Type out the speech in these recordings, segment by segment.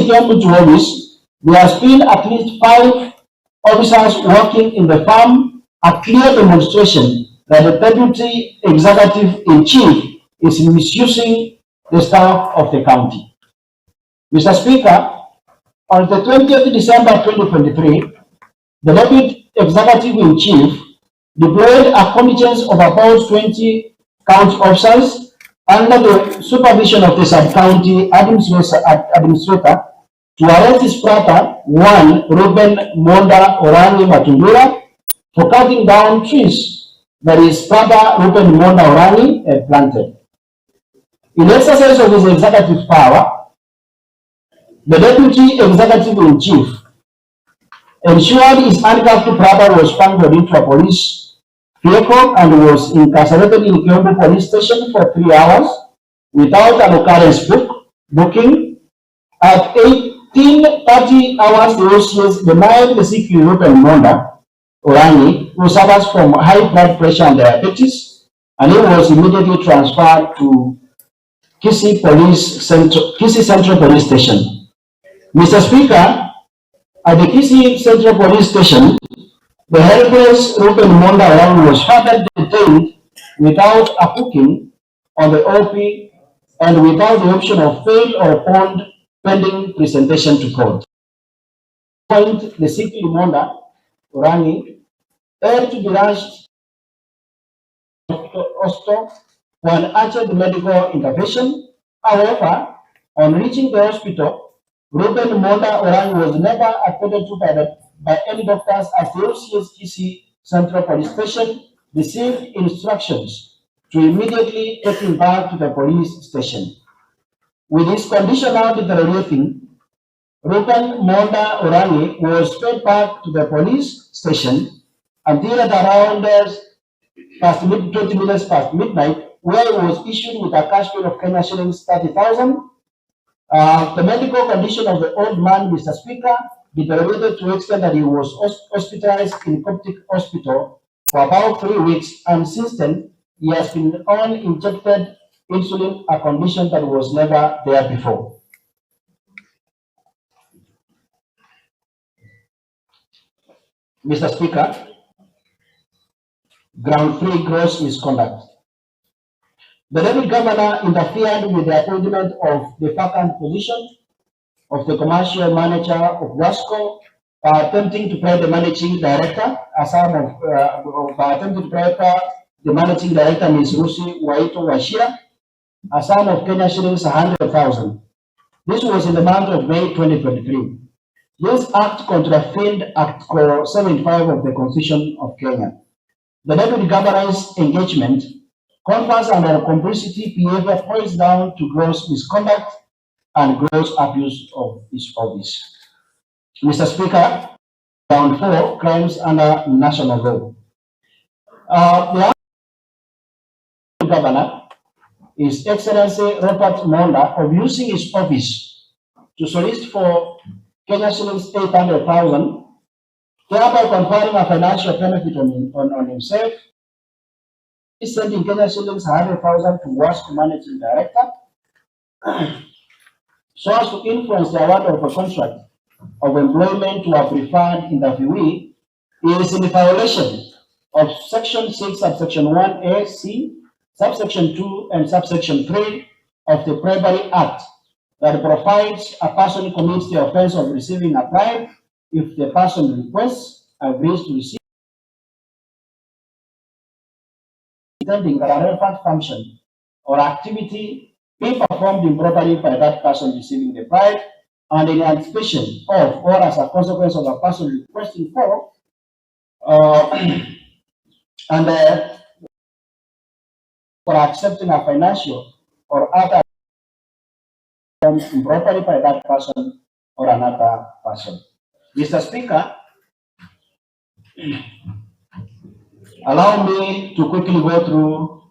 he came into office, there has been at least 5 officers working in the farm, a clear demonstration that the deputy executive in chief is misusing the staff of the county. Mr. Speaker, on the 20th December 2023, the deputy executive in chief deployed a contingent of about 20 county officers under the supervision of the sub-county administrator to arrest his brother, one Ruben Monda Orangi Matundura, for cutting down trees that his brother Ruben Monda Orangi had planted. In exercise of his executive power, the deputy executive in chief ensured his handcuffed brother was smuggled into a police vehicle and was incarcerated in Kiombo police station for 3 hours without an occurrence booking. At 18:30 hours, the OCS denied the sick Ruben Monda Orangi, who suffers from high blood pressure and diabetes, and he was immediately transferred to Kisii Central Police Station. Mr. Speaker, at the Kisii Central Police Station, the helpless Ruben Monda Orangi was further detained without a booking on the OP and without the option of bail or bond pending presentation to court. The sick Monda Orangi had to be rushed to the hospital for an urgent medical intervention. However, on reaching the hospital, Ruben Monda Orangi was never attended to by any doctors, as the OCS Kisii Central Police Station received instructions to immediately take him back to the police station. With his condition now deteriorating, Ruben Monda Orangi was fed back to the police station until at around 20 minutes past midnight, where he was issued with a cash bill of Kenya shillings 30,000. The medical condition of the old man, Mr. Speaker, deteriorated to the extent that he was hospitalized in Coptic Hospital for about 3 weeks, and since then he has been on injected insulin, a condition that was never there before. Mr. Speaker, ground 3, gross misconduct. The Deputy Governor interfered with the appointment of the vacant position of the commercial manager of Wasco, attempting to bribe the managing director, the managing director, Ms. Rusi Waito Washira, a sum of Kenya shillings 100,000. This was in the month of May 2023. This act contravened Act 75 of the Constitution of Kenya. The Deputy Governor's engagement confers under complicity behavior points down to gross misconduct and gross abuse of his office. Mr. Speaker, round 4, crimes under national law. The Governor, His Excellency Robert Monda, of using his office to solicit for Kenya shillings 800,000, thereby conferring a financial benefit on himself. He sending Kenya shillings 100,000 to Wasco Managing Director, so as to influence the award of a contract of employment to a preferred interviewee. Is in violation of Section 6, subsection 1A, C, subsection 2, and subsection 3 of the Bribery Act, that provides a person commits the offense of receiving a bribe if the person requests, agrees to receive, intending that a relevant function or activity be performed improperly by that person receiving the bribe, and in anticipation of or as a consequence of a person requesting for, for accepting a financial or other improperly by that person or another person. Mr. Speaker, allow me to quickly go through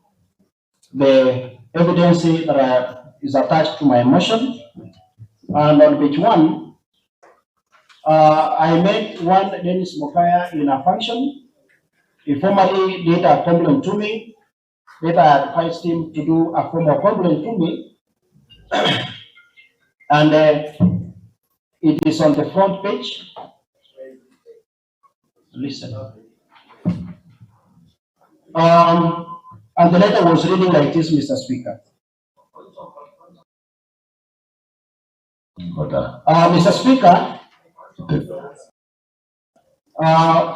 the evidence that is attached to my motion. And on page 1, I met one Dennis Mokaya in a function. He formally did a complaint to me. Later I advised him to do a formal complaint to me. And It is on the front page. Listen. And the letter was reading like this, Mr. Speaker. Mr. Speaker. Okay.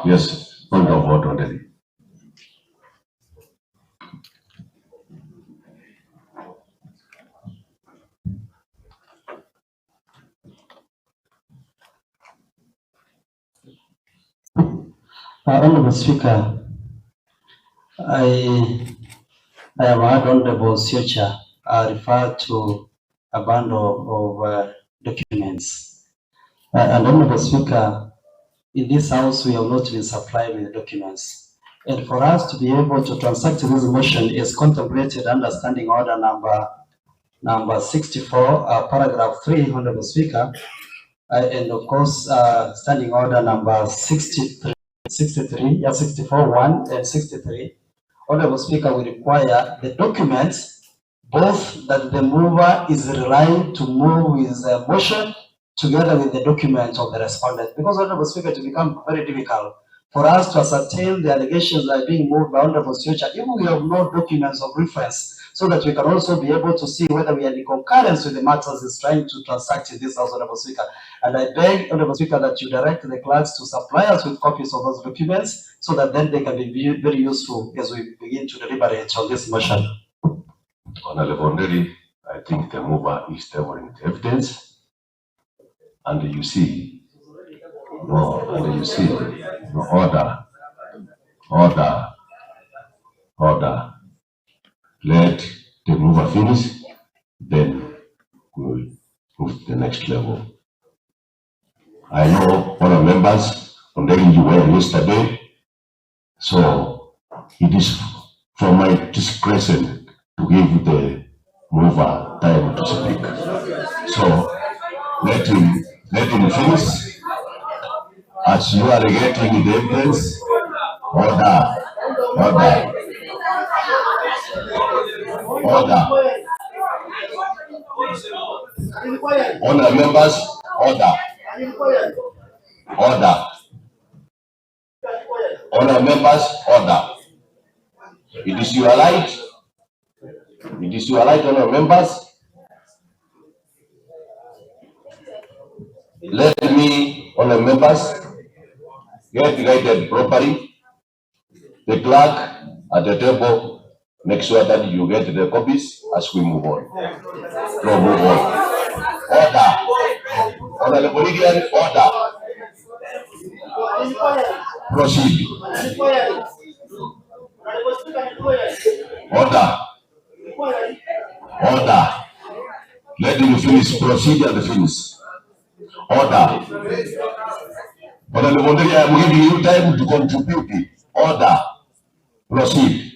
Yes, point of order already. Honorable Speaker, I have heard Honorable Siocha refer to a bundle of documents. And Honorable Speaker, in this house we have not been supplied with documents. And for us to be able to transact this motion is contemplated under Standing Order number 64, paragraph 3, Honorable Speaker, and of course Standing Order number 64, 1 and 63. Honorable Speaker, we require the documents, both that the mover is relying to move his motion together with the document of the respondent. Because, Honorable Speaker, it becomes very difficult for us to ascertain the allegations that are being moved by Honorable Siocha, even we have no documents of reference, so that we can also be able to see whether we are in concurrence with the matters is trying to transact in this house, Honorable Speaker. And I beg, Honorable Speaker, that you direct the clerks to supply us with copies of those documents, so that then they can be very useful as we begin to deliberate on this motion. Honorable Nderi, I think the mover is tabling the evidence, and you see, order. Let the mover finish, then we'll move to the next level. I know all our members from there you were yesterday, so it is from my discretion to give the mover time to speak. So let him finish. As you are getting the evidence, order. Honor members, order. Honor members, order. It is your right. Honor members. Let me, honor members, get guided properly. The clerk at the table, make sure that you get the copies as we move on. Order. Honorable Lydian, order. Proceed. Order. Let him finish. Proceed and finish. Order. Honorable Lydian, I am giving you time to contribute. Order. Proceed.